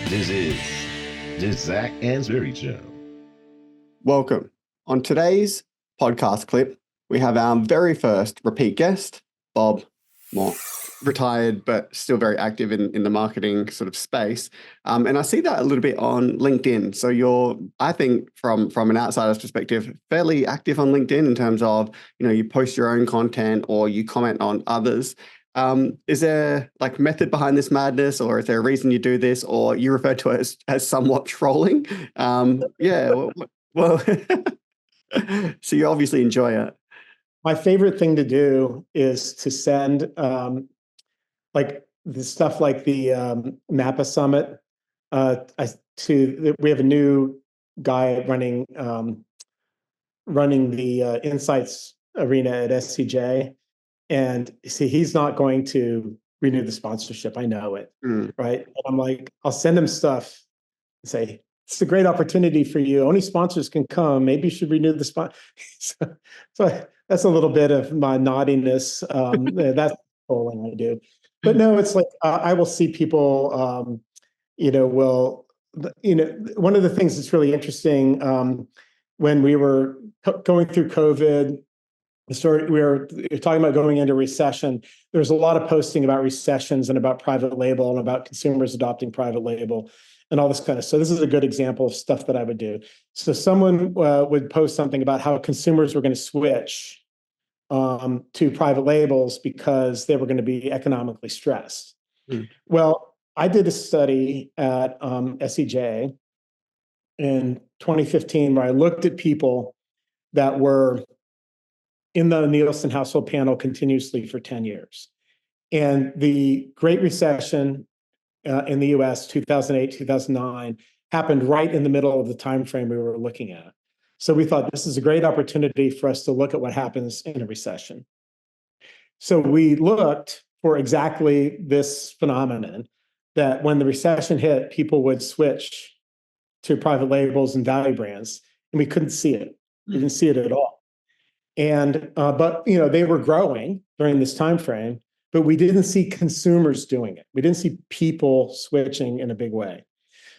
This is the Zac Anesbury Show. Welcome. On today's podcast clip, we have our very first repeat guest, Bob Moore, retired but still very active in the marketing sort of space. And I see that a little bit on LinkedIn. So you're, I think, from an outsider's perspective, fairly active on LinkedIn in terms of, you post your own content or you comment on others. Is there like method behind this madness, or is there a reason you do this, or you refer to it as somewhat trolling? Well, so you obviously enjoy it. My favorite thing to do is to send like the stuff like the Napa Summit. We have a new guy running the Insights Arena at SCJ. And see, he's not going to renew the sponsorship. I know it, right? And I'm like, I'll send him stuff and say, it's a great opportunity for you. Only sponsors can come. Maybe you should renew the spot. So that's a little bit of my naughtiness. That's trolling I do. But no, it's like I will see people, one of the things that's really interesting when we were going through COVID, we were talking about going into recession. There's a lot of posting about recessions and about private label and about consumers adopting private label and all this kind of. So this is a good example of stuff that I would do. So someone would post something about how consumers were going to switch to private labels because they were going to be economically stressed. Well, I did a study at SEJ in 2015 where I looked at people that were in the Nielsen household panel continuously for 10 years. And the Great Recession in the US, 2008, 2009, happened right in the middle of the time frame we were looking at. So we thought this is a great opportunity for us to look at what happens in a recession. So we looked for exactly this phenomenon, that when the recession hit, people would switch to private labels and value brands, and we couldn't see it. We didn't see it at all. And but they were growing during this time frame, but we didn't see consumers doing it. We didn't see people switching in a big way.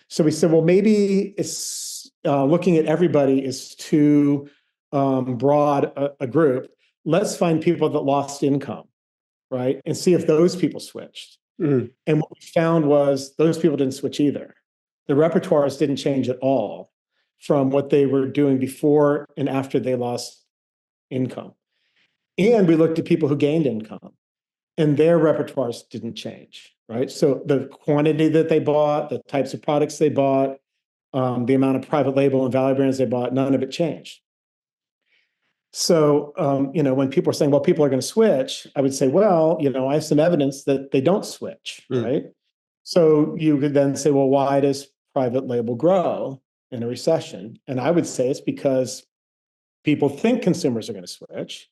So we said, well, maybe it's looking at everybody is too broad a group. Let's find people that lost income, right, and see if those people switched. And what we found was those people didn't switch either. The repertoires didn't change at all from what they were doing before and after they lost income. And we looked at people who gained income, and their repertoires didn't change, right? So the quantity that they bought, the types of products they bought, the amount of private label and value brands they bought, none of it changed. So, when people are saying, well, people are going to switch, I would say, well, I have some evidence that they don't switch, right? So you could then say, well, why does private label grow in a recession? And I would say it's because people think consumers are going to switch,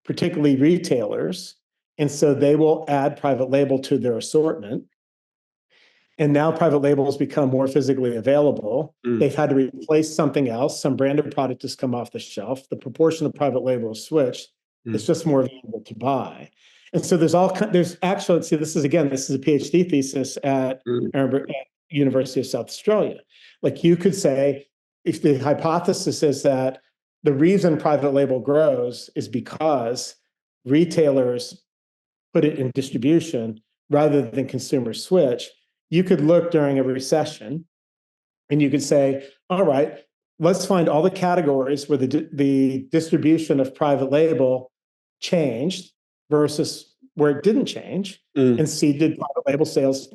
particularly retailers, and so they will add private label to their assortment. And now private label has become more physically available. They've had to replace something else. Some branded product has come off the shelf. The proportion of private label has switched. It's just more available to buy. And so there's actually, see, this is a PhD thesis at University of South Australia. Like you could say, if the hypothesis is that the reason private label grows is because retailers put it in distribution rather than consumers switch, you could look during a recession and you could say, all right, let's find all the categories where the distribution of private label changed versus where it didn't change, and see, did private label sales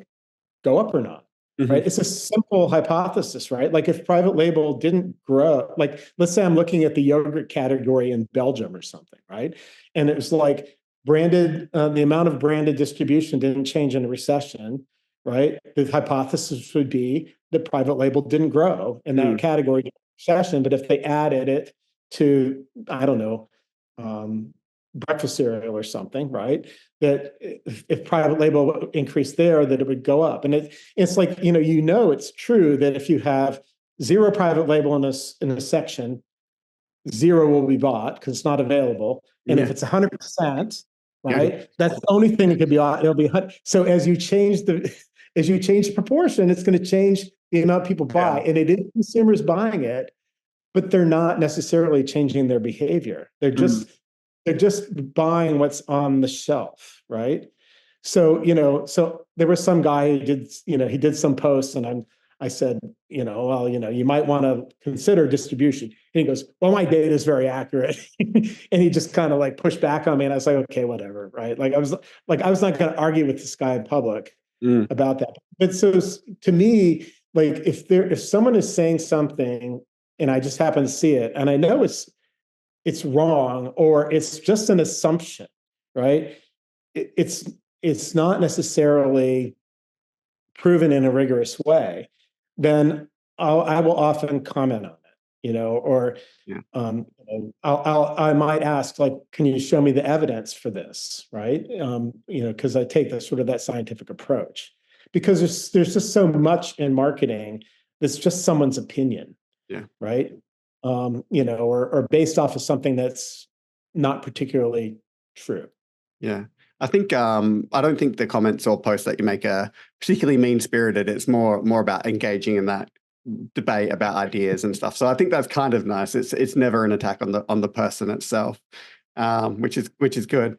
go up or not? Right? It's a simple hypothesis, right? Like if private label didn't grow, like let's say I'm looking at the yogurt category in Belgium or something, right? And it was like the amount of branded distribution didn't change in a recession, right? The hypothesis would be that private label didn't grow in that category during the recession, but if they added it to, I don't know, breakfast cereal or something, right? That if private label increased there, that it would go up. And it's like, it's true that if you have zero private label in a section, zero will be bought because it's not available. And if it's 100%, right, that's the only thing that could be, it'll be. So as you change as you change the proportion, it's going to change the amount people buy. And it is consumers buying it, but they're not necessarily changing their behavior. They're just buying what's on the shelf, right? So, so there was some guy who did, he did some posts, and I said, well, you might want to consider distribution. And he goes, well, my data is very accurate. And he just kind of like pushed back on me. And I was like, okay, whatever. Right. I was not going to argue with this guy in public about that. But so to me, like if someone is saying something and I just happen to see it, and I know it's wrong, or it's just an assumption, right? It's not necessarily proven in a rigorous way, then I will often comment on it, or I might ask, like, can you show me the evidence for this, right? Because I take that scientific approach, because there's just so much in marketing that's just someone's opinion, right? Or based off of something that's not particularly true. Yeah. I think I don't think the comments or posts that you make are particularly mean-spirited. It's more about engaging in that debate about ideas and stuff. So I think that's kind of nice. It's never an attack on the person itself, which is good.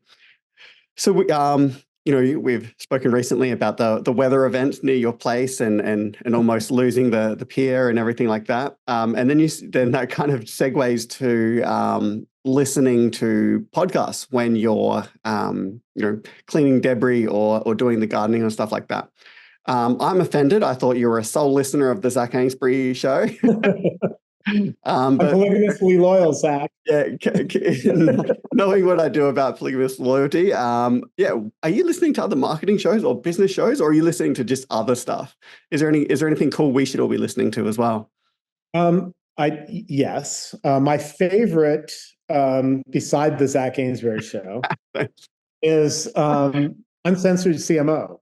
So we've spoken recently about the weather events near your place and almost losing the pier and everything like that. And then that kind of segues to listening to podcasts when you're cleaning debris or doing the gardening and stuff like that. I'm offended. I thought you were a sole listener of the Zac Anesbury show. I'm polygamously loyal, Zac. Yeah, knowing what I do about polygamous loyalty. Are you listening to other marketing shows or business shows, or are you listening to just other stuff? Is there anything cool we should all be listening to as well? Yes. My favorite, beside the Zac Anesbury show, is Uncensored CMO.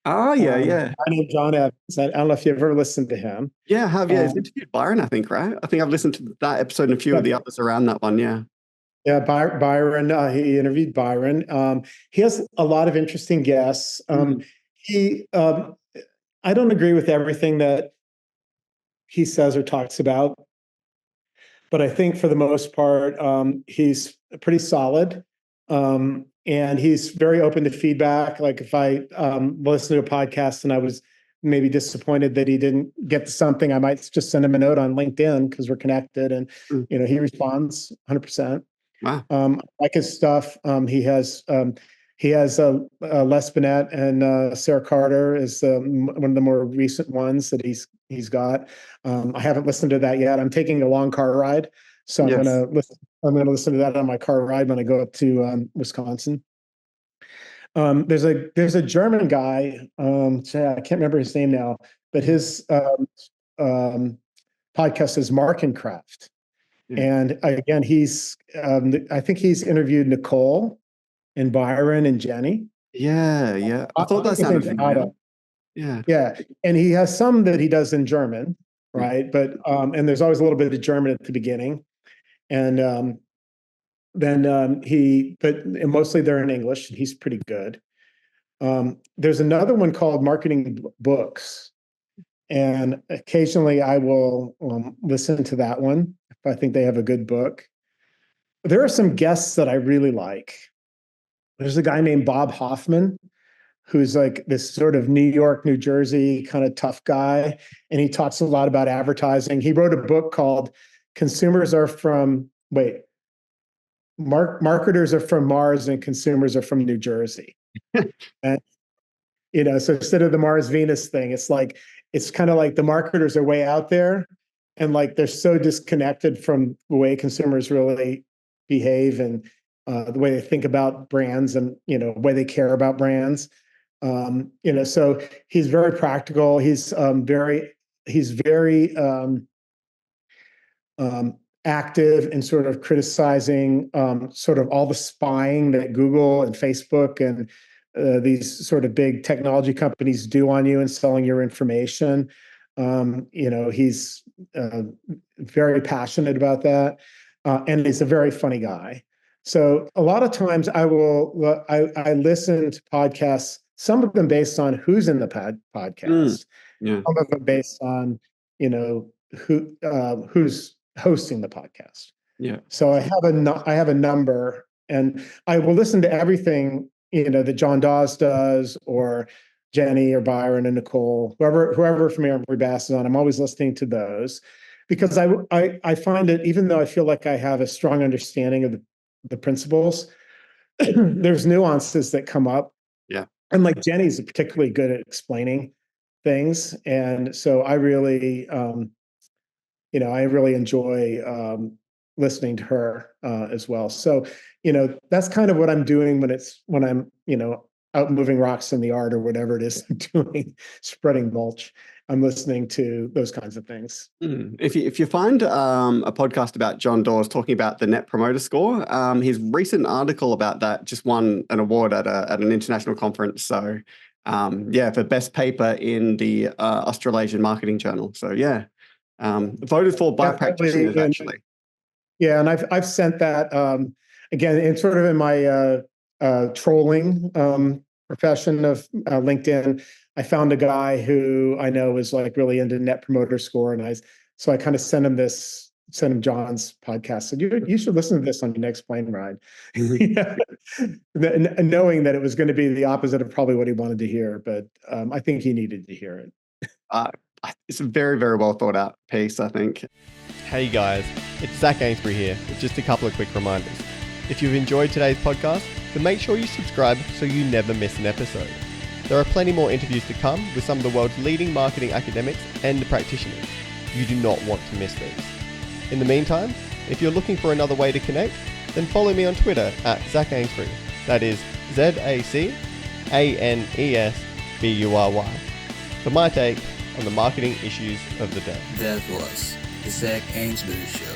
Oh, yeah. My name is John Evans. I don't know if you've ever listened to him. Yeah, I have. Yeah, he's interviewed Byron, I think, right? I think I've listened to that episode and a few of the others around that one, yeah. Yeah, Byron, he interviewed Byron. He has a lot of interesting guests. I don't agree with everything that he says or talks about, but I think for the most part, he's pretty solid. And he's very open to feedback. Like if I listen to a podcast and I was maybe disappointed that he didn't get to something, I might just send him a note on LinkedIn because we're connected, and he responds 100%. Wow. I like his stuff. He has Les Binet and Sarah Carter is one of the more recent ones that he's got. I haven't listened to that yet. I'm taking a long car ride, so I'm gonna listen to that on my car ride when I go up to Wisconsin. There's a German guy. I can't remember his name now, but his podcast is Mark and Craft. And again, I think he's interviewed Nicole and Byron and Jenny. Yeah. I thought that sounded familiar. Yeah. And he has some that he does in German, right? But and there's always a little bit of German at the beginning. And but mostly they're in English, and he's pretty good. There's another one called Marketing Books. And occasionally I will listen to that one if I think they have a good book. There are some guests that I really like. There's a guy named Bob Hoffman, who's like this sort of New York, New Jersey kind of tough guy. And he talks a lot about advertising. He wrote a book called Marketers Are From Mars and Consumers Are From New Jersey. And, so instead of the Mars Venus thing, it's kind of like the marketers are way out there, and like they're so disconnected from the way consumers really behave and the way they think about brands and the way they care about brands. So he's very practical. He's very active in sort of criticizing sort of all the spying that Google and Facebook and these sort of big technology companies do on you and selling your information. He's very passionate about that, and he's a very funny guy. So a lot of times I listen to podcasts some of them based on who's in the podcast, Yeah. some of them based on, who's hosting the podcast. Yeah. So I have a number, and I will listen to everything, that John Dawes does, or Jenny or Byron and Nicole, whoever from Aaron Bass is on. I'm always listening to those because I find it, even though I feel like I have a strong understanding of the principles, there's nuances that come up. Yeah. And like Jenny's particularly good at explaining things. And so I really enjoy listening to her as well. So, that's kind of what I'm doing when I'm, out moving rocks in the yard or whatever it is I'm doing, spreading mulch. I'm listening to those kinds of things. If you find a podcast about John Dawes talking about the Net Promoter Score, his recent article about that just won an award at an international conference. So for best paper in the Australasian Marketing Journal. So voted for by practitioners actually. Yeah, and I've sent that again. It's sort of in my trolling profession of LinkedIn. I found a guy who I know is like really into Net Promoter Score, and I kind of sent him John's podcast. So you should listen to this on your next plane ride. Knowing that it was going to be the opposite of probably what he wanted to hear, but I think he needed to hear it. It's a very, very well thought out piece, I think. Hey guys, it's Zac Anesbury here with just a couple of quick reminders. If you've enjoyed today's podcast, then make sure you subscribe so you never miss an episode. There are plenty more interviews to come with some of the world's leading marketing academics and practitioners. You do not want to miss these. In the meantime, if you're looking for another way to connect, then follow me on Twitter at Zac Anesbury. That is ZACANESBURY for my take on the marketing issues of the day. That was the Zac Anesbury Show.